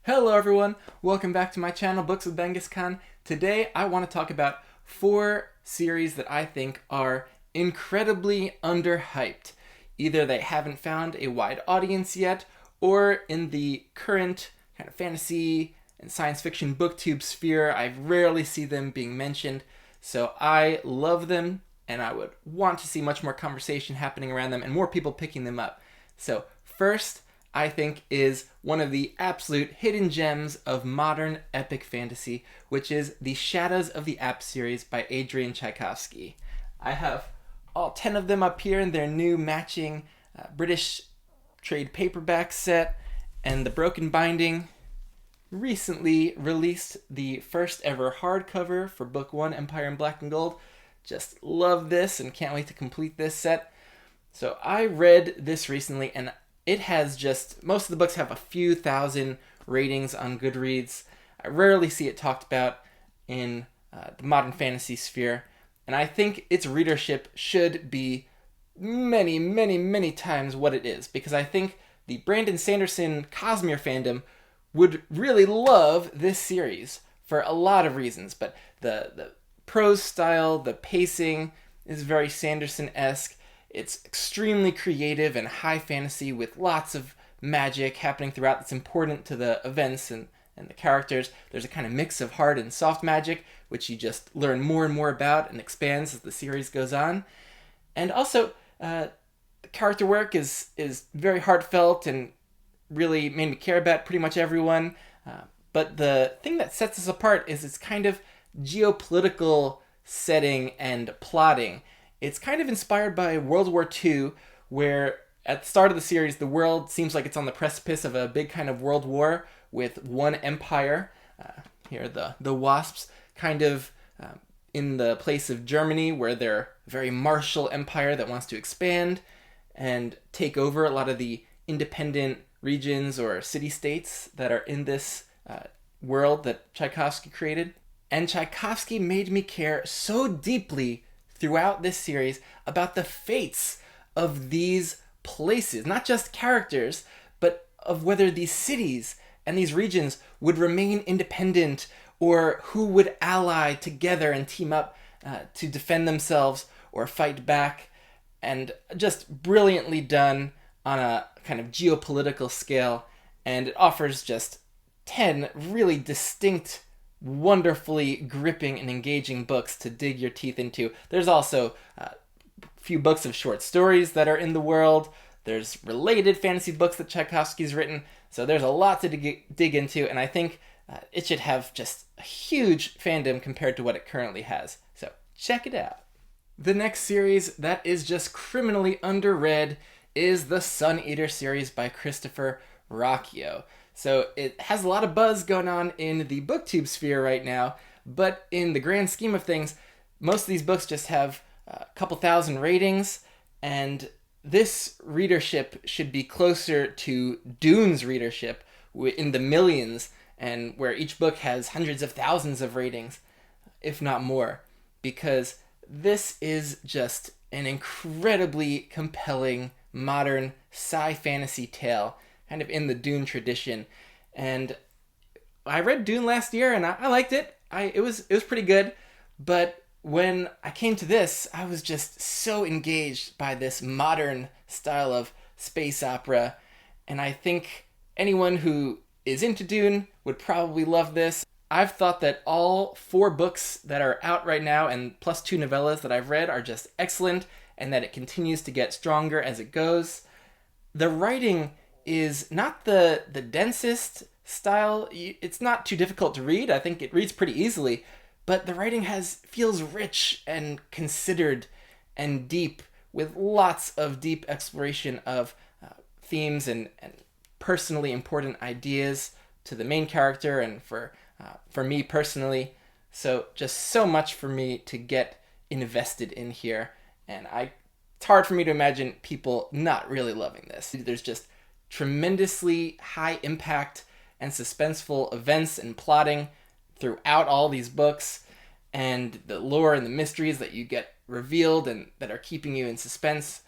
Hello everyone, welcome back to my channel, Books with Genghis Khan. Today I want to talk about 4 series that I think are incredibly underhyped. Either they haven't found a wide audience yet, or in the current kind of fantasy and science fiction booktube sphere, I rarely see them being mentioned. So I love them, and I would want to see much more conversation happening around them and more people picking them up. So first, I think, is one of the absolute hidden gems of modern epic fantasy, which is the Shadows of the Apps series by Adrian Tchaikovsky. I have all 10 of them up here in their new matching British trade paperback set, and the Broken Binding recently released the first ever hardcover for Book 1, Empire in Black and Gold. Just love this and can't wait to complete this set. So I read this recently, and it has just, most of the books have a few thousand ratings on Goodreads. I rarely see it talked about in the modern fantasy sphere, and I think its readership should be many, many, many times what it is, because I think the Brandon Sanderson Cosmere fandom would really love this series for a lot of reasons, but the prose style, the pacing is very Sanderson-esque. It's extremely creative and high fantasy with lots of magic happening throughout that's important to the events and the characters. There's a kind of mix of hard and soft magic, which you just learn more and more about and expands as the series goes on. And also, the character work is very heartfelt and really made me care about pretty much everyone. But the thing that sets us apart is its kind of geopolitical setting and plotting. It's kind of inspired by World War II, where at the start of the series, the world seems like it's on the precipice of a big kind of world war with one empire, here the Wasps, kind of in the place of Germany, where they're a very martial empire that wants to expand and take over a lot of the independent regions or city-states that are in this world that Tchaikovsky created. And Tchaikovsky made me care so deeply throughout this series about the fates of these places, not just characters, but of whether these cities and these regions would remain independent or who would ally together and team up to defend themselves or fight back. And just brilliantly done on a kind of geopolitical scale, and it offers just 10 really distinct, wonderfully gripping and engaging books to dig your teeth into. There's also a few books of short stories that are in the world. There's related fantasy books that Tchaikovsky's written. So there's a lot to dig into, and I think it should have just a huge fandom compared to what it currently has. So check it out. The next series that is just criminally underread is the Sun Eater series by Christopher Ruocchio. So it has a lot of buzz going on in the booktube sphere right now, but in the grand scheme of things, most of these books just have a couple thousand ratings, and this readership should be closer to Dune's readership in the millions, and where each book has hundreds of thousands of ratings, if not more, because this is just an incredibly compelling modern sci-fantasy tale, kind of in the Dune tradition. And I read Dune last year, and I liked it. It was pretty good. But when I came to this, I was just so engaged by this modern style of space opera. And I think anyone who is into Dune would probably love this. I've thought that all 4 books that are out right now, and plus 2 novellas that I've read, are just excellent, and that it continues to get stronger as it goes. The writing is not the densest style. It's not too difficult to read. I think it reads pretty easily, but the writing feels rich and considered and deep, with lots of deep exploration of themes and personally important ideas to the main character and for me personally. So just so much for me to get invested in here, and it's hard for me to imagine people not really loving this. There's just tremendously high impact and suspenseful events and plotting throughout all these books, and the lore and the mysteries that you get revealed and that are keeping you in suspense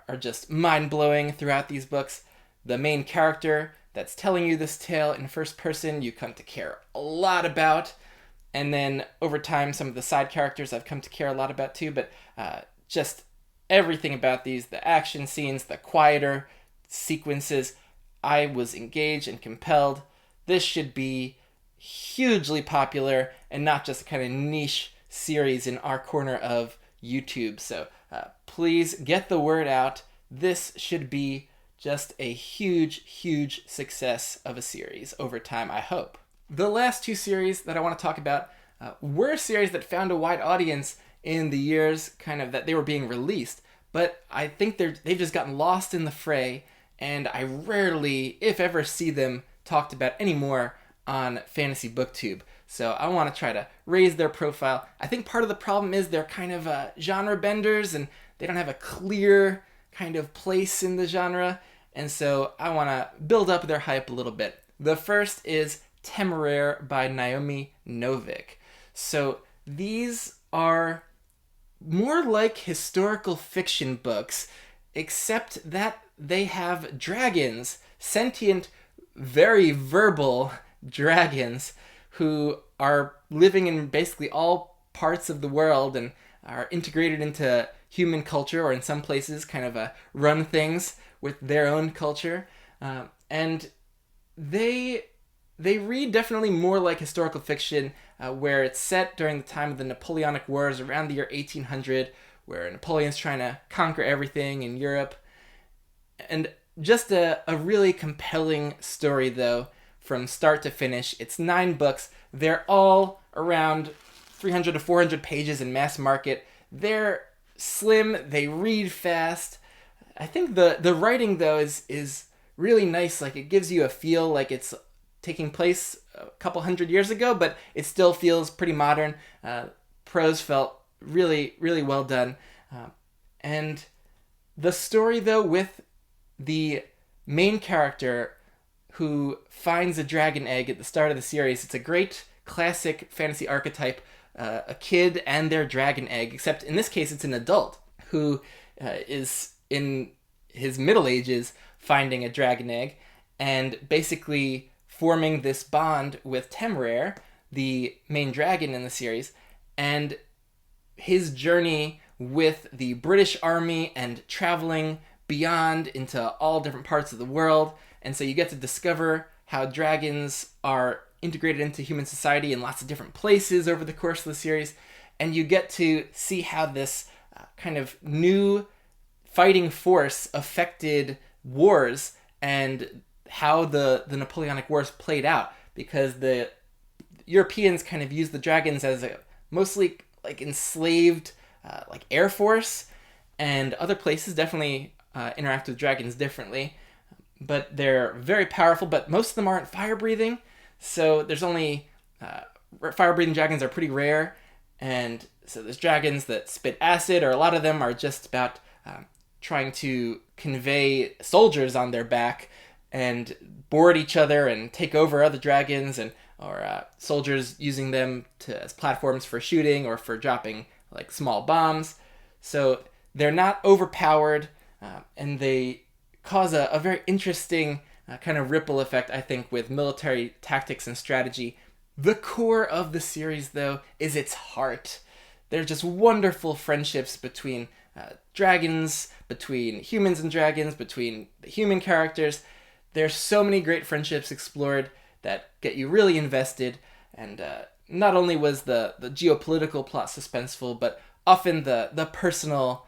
are just mind-blowing throughout these books. The main character, that's telling you this tale in first person you come to care a lot about. And then over time, some of the side characters I've come to care a lot about too, but just everything about these, the action scenes, the quieter sequences, I was engaged and compelled. This should be hugely popular and not just a kind of niche series in our corner of YouTube. So please get the word out. This should be just a huge, huge success of a series over time, I hope. The last two series that I want to talk about were series that found a wide audience in the years kind of that they were being released, but I think they've just gotten lost in the fray, and I rarely, if ever, see them talked about anymore on Fantasy Booktube. So I want to try to raise their profile. I think part of the problem is they're kind of genre benders, and they don't have a clear kind of place in the genre, and so I want to build up their hype a little bit. The first is Temeraire by Naomi Novik. So these are more like historical fiction books, except that they have dragons, sentient, very verbal dragons, who are living in basically all parts of the world and are integrated into human culture, or in some places kind of run things with their own culture. And they read definitely more like historical fiction, where it's set during the time of the Napoleonic Wars around the year 1800, where Napoleon's trying to conquer everything in Europe. And just a really compelling story, though, from start to finish. It's 9 books. They're all around 300 to 400 pages in mass market. They're slim. They read fast. I think the writing, though, is really nice. Like, it gives you a feel like it's taking place a couple hundred years ago, but it still feels pretty modern. Prose felt really, really well done. And the story, though, with the main character who finds a dragon egg at the start of the series, it's a great classic fantasy archetype, a kid and their dragon egg, except in this case it's an adult who is in his middle ages finding a dragon egg and basically forming this bond with Temeraire, the main dragon in the series, and his journey with the British Army and traveling beyond into all different parts of the world. And so you get to discover how dragons are integrated into human society in lots of different places over the course of the series. And you get to see how this kind of new fighting force affected wars and how the Napoleonic Wars played out, because the Europeans kind of used the dragons as a mostly like enslaved like air force, and other places definitely interact with dragons differently, but they're very powerful, but most of them aren't fire breathing, so there's only fire breathing dragons are pretty rare, and so there's dragons that spit acid, or a lot of them are just about trying to convey soldiers on their back and board each other and take over other dragons, and or soldiers using them as platforms for shooting or for dropping like small bombs. So they're not overpowered, and they cause a very interesting kind of ripple effect, I think, with military tactics and strategy. The core of the series, though, is its heart. They're just wonderful friendships between dragons, between humans and dragons, between the human characters. There's so many great friendships explored that get you really invested, and not only was the geopolitical plot suspenseful, but often the personal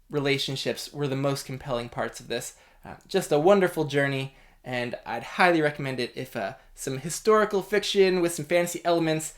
relationships were the most compelling parts of this. Just a wonderful journey, and I'd highly recommend it if some historical fiction with some fantasy elements,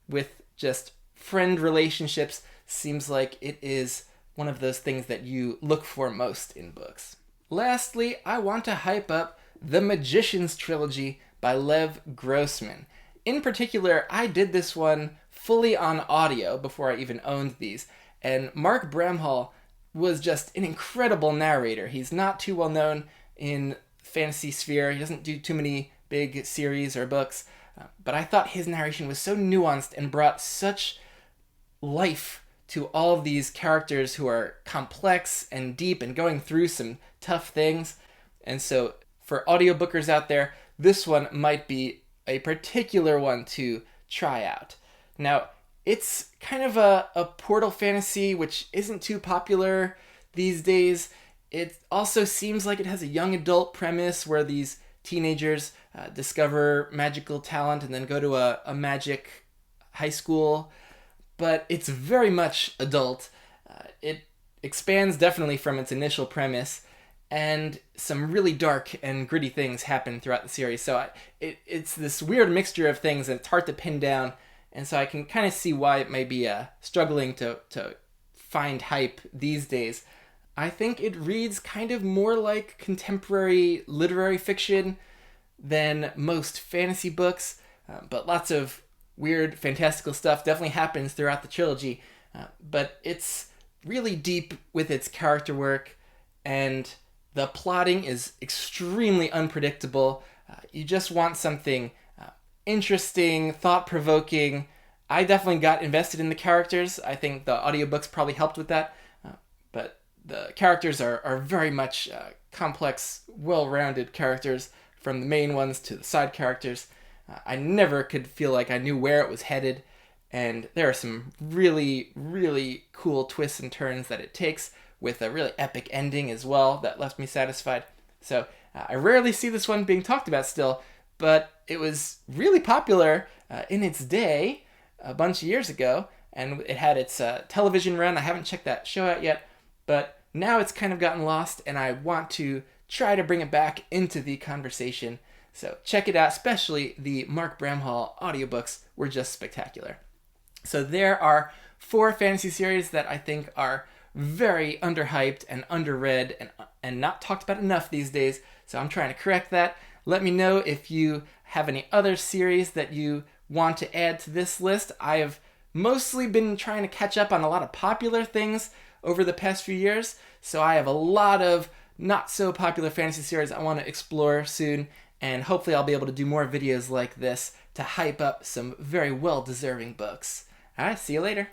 with just friend relationships, seems like it is one of those things that you look for most in books. Lastly, I want to hype up the Magicians Trilogy by Lev Grossman. In particular, I did this one fully on audio before I even owned these, and Mark Bramhall was just an incredible narrator. He's not too well known in fantasy sphere. He doesn't do too many big series or books, but I thought his narration was so nuanced and brought such life to all of these characters who are complex and deep and going through some tough things. And so for audiobookers out there, this one might be a particular one to try out. Now, it's kind of a portal fantasy, which isn't too popular these days. It also seems like it has a young adult premise where these teenagers discover magical talent and then go to a magic high school. But it's very much adult. It expands definitely from its initial premise, and some really dark and gritty things happen throughout the series. So it's this weird mixture of things, and it's hard to pin down. And so I can kind of see why it may be struggling to find hype these days. I think it reads kind of more like contemporary literary fiction than most fantasy books, but lots of weird, fantastical stuff definitely happens throughout the trilogy. But it's really deep with its character work, and the plotting is extremely unpredictable. You just want something interesting, thought-provoking. I definitely got invested in the characters. I think the audiobooks probably helped with that. But the characters are very much complex, well-rounded characters, from the main ones to the side characters. I never could feel like I knew where it was headed, and there are some really, really cool twists and turns that it takes, with a really epic ending as well that left me satisfied. So I rarely see this one being talked about still, but it was really popular in its day a bunch of years ago, and it had its television run. I haven't checked that show out yet, but now it's kind of gotten lost, and I want to try to bring it back into the conversation. So check it out, especially the Mark Bramhall audiobooks were just spectacular. So there are 4 fantasy series that I think are very underhyped and underread and not talked about enough these days. So I'm trying to correct that. Let me know if you have any other series that you want to add to this list. I have mostly been trying to catch up on a lot of popular things over the past few years. So I have a lot of not so popular fantasy series I want to explore soon. And hopefully I'll be able to do more videos like this to hype up some very well-deserving books. All right, see you later.